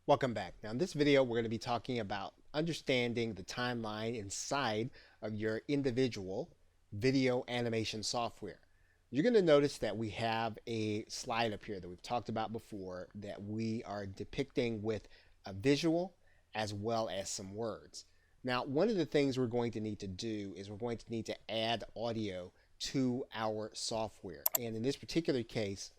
Welcome back. Now in this video we're going to be talking about understanding the timeline inside of your individual video animation software. You're going to notice that we have a slide up here that we've talked about before that we are depicting with a visual as well as some words. Now one of the things we're going to need to do is we're going to need to add audio to our software, and in this particular case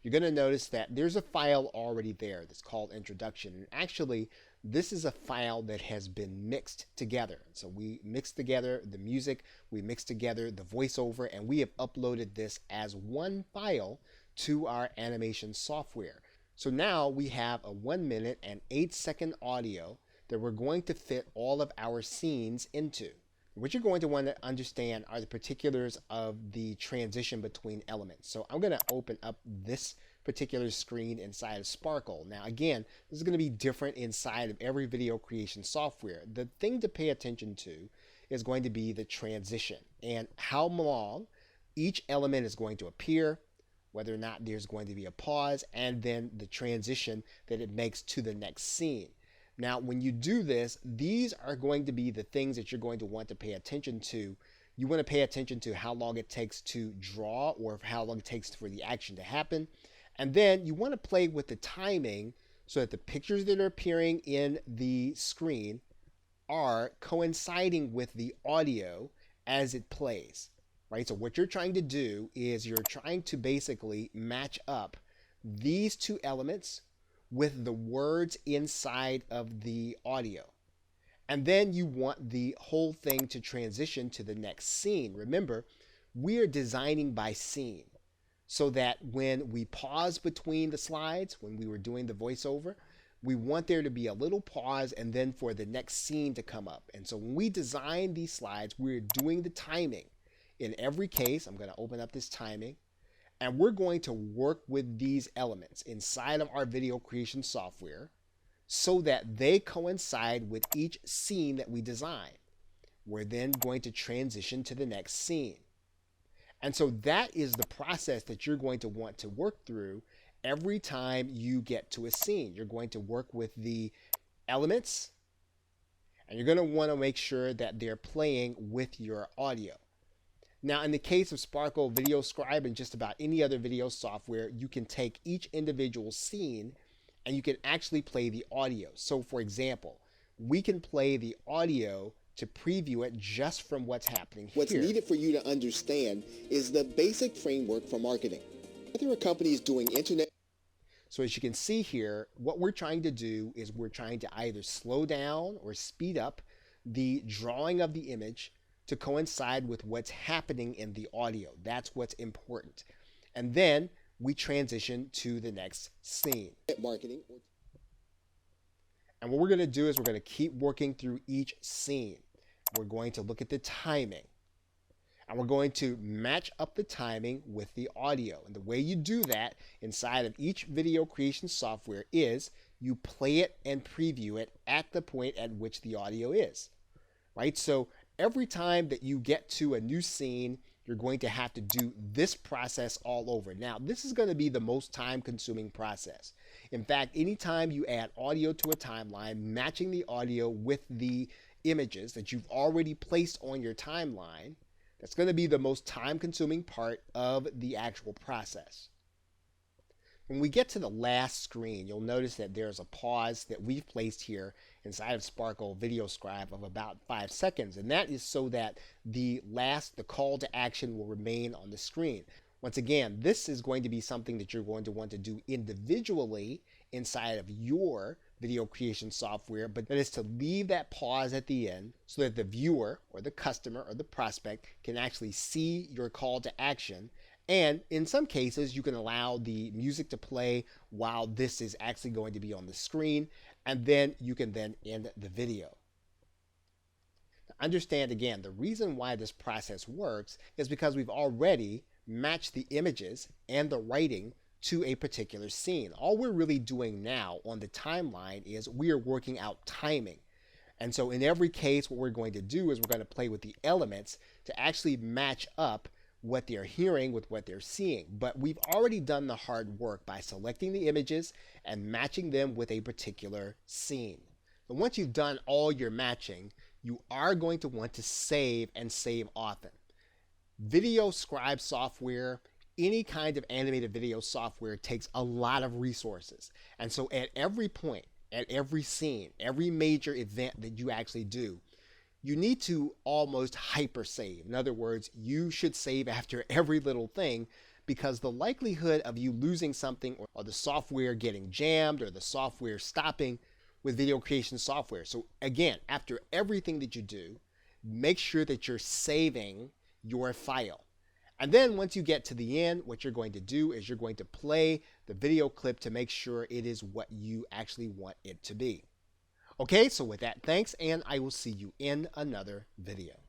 you're going to notice that there's a file already there that's called introduction. And actually, this is a file that has been mixed together. So we mixed together the music, we mixed together the voiceover, and we have uploaded this as one file to our animation software. So now we have a 1 minute and 8-second audio that we're going to fit all of our scenes into. What you're going to want to understand are the particulars of the transition between elements. So I'm going to open up this particular screen inside of Sparkle. Now again, this is going to be different inside of every video creation software. The thing to pay attention to is going to be the transition and how long each element is going to appear, whether or not there's going to be a pause, and then the transition that it makes to the next scene. Now, when you do this, these are going to be the things that you're going to want to pay attention to. You want to pay attention to how long it takes to draw or how long it takes for the action to happen. And then you want to play with the timing so that the pictures that are appearing in the screen are coinciding with the audio as it plays, right? So what you're trying to do is you're trying to basically match up these two elements with the words inside of the audio. And then you want the whole thing to transition to the next scene. Remember, we are designing by scene so that when we pause between the slides, when we were doing the voiceover, we want there to be a little pause and then for the next scene to come up. And so when we design these slides, we're doing the timing. In every case, I'm going to open up this timing. And we're going to work with these elements inside of our video creation software so that they coincide with each scene that we design. We're then going to transition to the next scene. And so that is the process that you're going to want to work through every time you get to a scene. You're going to work with the elements, and you're going to want to make sure that they're playing with your audio. Now, in the case of Sparkle Video Scribe and just about any other video software, you can take each individual scene and you can actually play the audio. So, for example, we can play the audio to preview it just from what's happening here. What's needed for you to understand is the basic framework for marketing. Whether a company is doing internet. So as you can see here, what we're trying to do is we're trying to either slow down or speed up the drawing of the image to coincide with what's happening in the audio. That's what's important. And then we transition to the next scene. Marketing. And what we're going to do is we're going to keep working through each scene. We're going to look at the timing. And we're going to match up the timing with the audio. And the way you do that inside of each video creation software is you play it and preview it at the point at which the audio is. Right? So every time that you get to a new scene, you're going to have to do this process all over. Now, this is going to be the most time-consuming process. In fact, anytime you add audio to a timeline, matching the audio with the images that you've already placed on your timeline, that's going to be the most time-consuming part of the actual process. When we get to the last screen, you'll notice that there's a pause that we've placed here inside of Sparkle Video Scribe of about 5 seconds. And that is so that the call to action will remain on the screen. Once again, this is going to be something that you're going to want to do individually inside of your video creation software, but that is to leave that pause at the end so that the viewer or the customer or the prospect can actually see your call to action. And in some cases, you can allow the music to play while this is actually going to be on the screen, and then you can then end the video. Now, understand again, the reason why this process works is because we've already matched the images and the writing to a particular scene. All we're really doing now on the timeline is we are working out timing. And so in every case, what we're going to do is we're going to play with the elements to actually match up what they're hearing with what they're seeing. But we've already done the hard work by selecting the images and matching them with a particular scene. So once you've done all your matching, you are going to want to save and save often. Video scribe software, any kind of animated video software takes a lot of resources. And so at every point, at every scene, every major event that you actually do, you need to almost hyper save. In other words, you should save after every little thing, because the likelihood of you losing something or the software getting jammed or the software stopping with video creation software. So again, after everything that you do, make sure that you're saving your file. And then once you get to the end, what you're going to do is you're going to play the video clip to make sure it is what you actually want it to be. Okay, so with that, thanks, and I will see you in another video.